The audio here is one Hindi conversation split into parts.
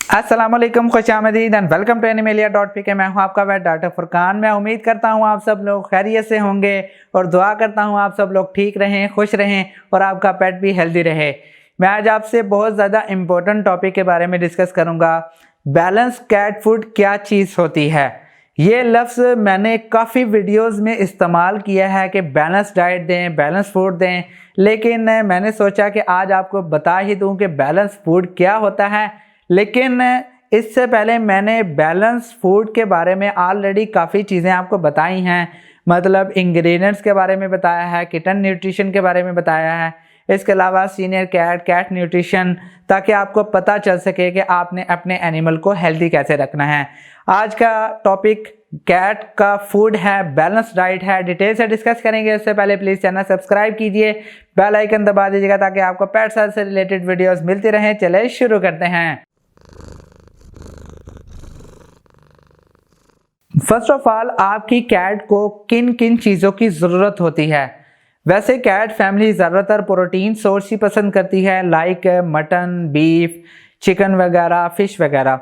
अस्सलाम वालेकुम, खुशामदीद एंड वेलकम टू एनिमलिया.pk। मैं हूं आपका वेट डॉक्टर फुरकान। मैं उम्मीद करता हूं आप सब लोग खैरियत से होंगे और दुआ करता हूं आप सब लोग ठीक रहें, खुश रहें और आपका पेट भी हेल्दी रहे। मैं आज आपसे बहुत ज़्यादा इम्पोर्टेंट टॉपिक के बारे में डिस्कस करूंगा। बैलेंस कैट फूड क्या चीज़ होती है। ये लफ्ज़ मैंने काफ़ी वीडियोस में इस्तेमाल किया है कि बैलेंस डाइट दें, बैलेंस फूड दें, लेकिन मैंने सोचा कि आज आपको बता ही दूं कि बैलेंस फूड क्या होता है। लेकिन इससे पहले मैंने बैलेंस फूड के बारे में ऑलरेडी काफ़ी चीज़ें आपको बताई हैं, मतलब इंग्रेडिएंट्स के बारे में बताया है, किटन न्यूट्रिशन के बारे में बताया है, इसके अलावा सीनियर कैट न्यूट्रिशन, ताकि आपको पता चल सके कि आपने अपने एनिमल को हेल्दी कैसे रखना है। आज का टॉपिक कैट का फूड है, बैलेंस डाइट है, डिटेल से डिस्कस करेंगे। इससे पहले प्लीज़ चैनल सब्सक्राइब कीजिए, बेल आइकन दबा दीजिएगा ताकि आपको पेट हेल्थ से रिलेटेड वीडियोस मिलती रहें। चले शुरू करते हैं। फर्स्ट ऑफ ऑल, आपकी कैट को किन किन चीज़ों की ज़रूरत होती है। वैसे कैट फैमिली ज़्यादातर प्रोटीन सोर्स ही पसंद करती है, लाइक मटन, बीफ, चिकन वगैरह, फ़िश वगैरह।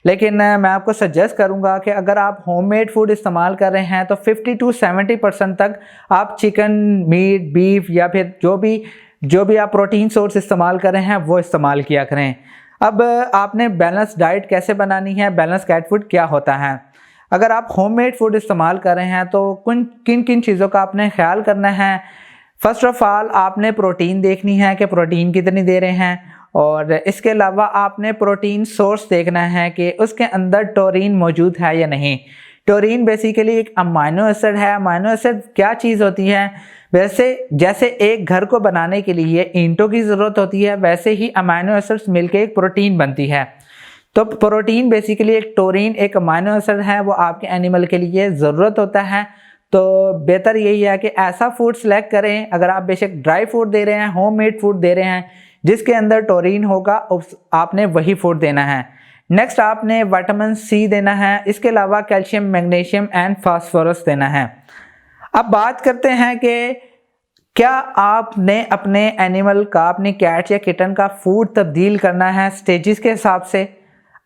लेकिन मैं आपको सजेस्ट करूंगा कि अगर आप होममेड फूड इस्तेमाल कर रहे हैं तो 50 to 70% तक आप चिकन, मीट, बीफ या फिर जो भी आप प्रोटीन सोर्स इस्तेमाल कर रहे हैं वो इस्तेमाल किया करें। अब आपने बैलेंस डाइट कैसे बनानी है, बैलेंस कैट फूड क्या होता है। अगर आप होममेड फूड इस्तेमाल कर रहे हैं तो किन किन चीज़ों का आपने ख्याल करना है। फर्स्ट ऑफ ऑल, आपने प्रोटीन देखनी है कि प्रोटीन कितनी दे रहे हैं, और इसके अलावा आपने प्रोटीन सोर्स देखना है कि उसके अंदर टोरीन मौजूद है या नहीं। टोरीन बेसिकली एक अमाइनो एसिड है। अमाइनो एसिड क्या चीज़ होती है, वैसे जैसे एक घर को बनाने के लिए ईंटों की ज़रूरत होती है, वैसे ही अमाइनो एसिड्स मिलकर एक प्रोटीन बनती है। तो प्रोटीन बेसिकली एक टोरीन, एक अमाइनो एसिड है, वो आपके एनिमल के लिए ज़रूरत होता है। तो बेहतर यही है कि ऐसा फूड सेलेक्ट करें, अगर आप बेशक ड्राई फूड दे रहे हैं, होममेड फूड दे रहे हैं, जिसके अंदर टोरीन होगा, आपने वही फूड देना है। नेक्स्ट, आपने विटामिन सी देना है, इसके अलावा कैल्शियम, मैग्नीशियम एंड फास्फोरस देना है। अब बात करते हैं कि क्या आपने अपने एनिमल का, अपनी कैट या किटन का फूड तब्दील करना है स्टेजेस के हिसाब से।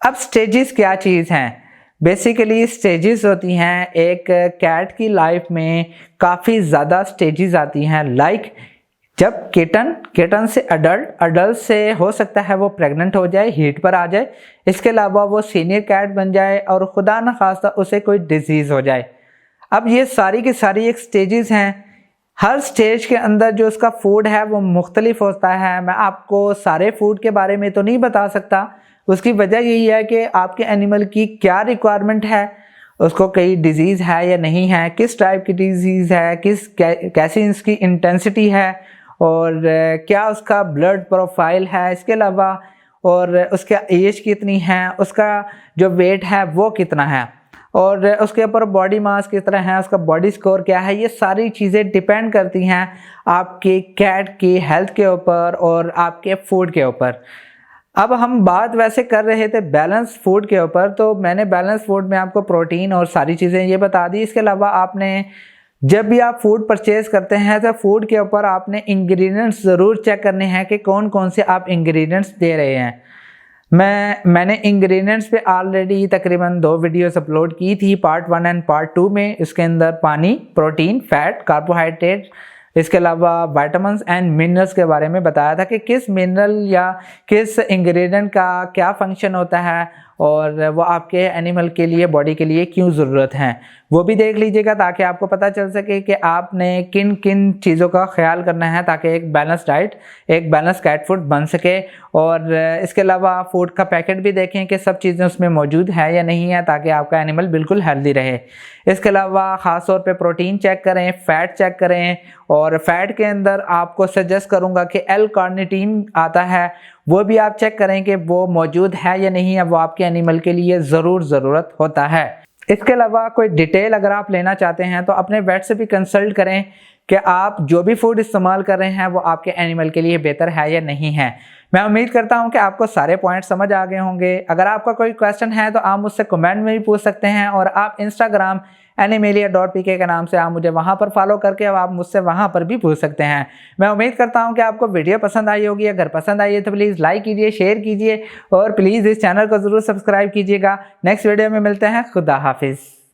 अब स्टेजेस क्या चीज़ हैं। बेसिकली स्टेजेस होती हैं, एक कैट की लाइफ में काफ़ी ज़्यादा स्टेजेस आती हैं। लाइक जब किटन से अडल्ट से हो सकता है वो प्रेग्नेंट हो जाए, हीट पर आ जाए, इसके अलावा वो सीनियर कैट बन जाए और खुदा न खास्ता उसे कोई डिजीज़ हो जाए। अब ये सारी की सारी एक स्टेजेस हैं। हर स्टेज के अंदर जो उसका फूड है वो मुख्तलिफ होता है। मैं आपको सारे फूड के बारे में तो नहीं बता सकता। उसकी वजह यही है कि आपके एनिमल की क्या रिक्वायरमेंट है, उसको कोई डिजीज़ है या नहीं है, किस टाइप की डिजीज़ है, कैसी इसकी इंटेंसिटी है, और क्या उसका ब्लड प्रोफाइल है, इसके अलावा और उसका एज कितनी है, उसका जो वेट है वो कितना है, और उसके ऊपर बॉडी मास किस तरह है, उसका बॉडी स्कोर क्या है। ये सारी चीज़ें डिपेंड करती हैं आपकी कैट की हेल्थ के ऊपर और आपके फूड के ऊपर। अब हम बात वैसे कर रहे थे बैलेंस फूड के ऊपर, तो मैंने बैलेंस फूड में आपको प्रोटीन और सारी चीज़ें ये बता दी। इसके अलावा आपने जब भी आप फूड परचेज़ करते हैं तो फूड के ऊपर आपने इंग्रेडिएंट्स ज़रूर चेक करने हैं कि कौन कौन से आप इंग्रेडिएंट्स दे रहे हैं। मैंने इंग्रेडिएंट्स पे ऑलरेडी तकरीबन 2 वीडियोस अपलोड की थी, पार्ट 1 एंड पार्ट 2 में। इसके अंदर पानी, प्रोटीन, फैट, कार्बोहाइड्रेट, इसके अलावा विटामिन्स एंड मिनरल्स के बारे में बताया था कि किस मिनरल या किस इंग्रेडिएंट का क्या फंक्शन होता है और वो आपके एनिमल के लिए, बॉडी के लिए क्यों ज़रूरत है। वो भी देख लीजिएगा ताकि आपको पता चल सके कि आपने किन किन चीज़ों का ख्याल करना है ताकि एक बैलेंस डाइट, एक बैलेंस कैट फूड बन सके। और इसके अलावा फूड का पैकेट भी देखें कि सब चीज़ें उसमें मौजूद है या नहीं है, ताकि आपका एनिमल बिल्कुल हेल्दी रहे। इसके अलावा ख़ास तौर पे प्रोटीन चेक करें, फ़ैट चेक करें, और फैट के अंदर आपको सजेस्ट करूँगा कि L-कार्निटीन आता है, वो भी आप चेक करें कि वो मौजूद है या नहीं है, वो आपके एनिमल के लिए ज़रूरत होता है। इसके अलावा कोई डिटेल अगर आप लेना चाहते हैं तो अपने वेट से भी कंसल्ट करें कि आप जो भी फूड इस्तेमाल कर रहे हैं वो आपके एनिमल के लिए बेहतर है या नहीं है। मैं उम्मीद करता हूं कि आपको सारे पॉइंट समझ आ गए होंगे। अगर आपका कोई क्वेश्चन है तो आप मुझसे कमेंट में भी पूछ सकते हैं, और आप इंस्टाग्राम animalia.pk के नाम से आप मुझे वहां पर फॉलो करके अब आप मुझसे वहां पर भी पूछ सकते हैं। मैं उम्मीद करता हूं कि आपको वीडियो पसंद आई होगी। अगर पसंद आई है तो प्लीज़ लाइक कीजिए, शेयर कीजिए और प्लीज़ इस चैनल को ज़रूर सब्सक्राइब कीजिएगा। नेक्स्ट वीडियो में मिलते हैं। खुदा हाफिज़।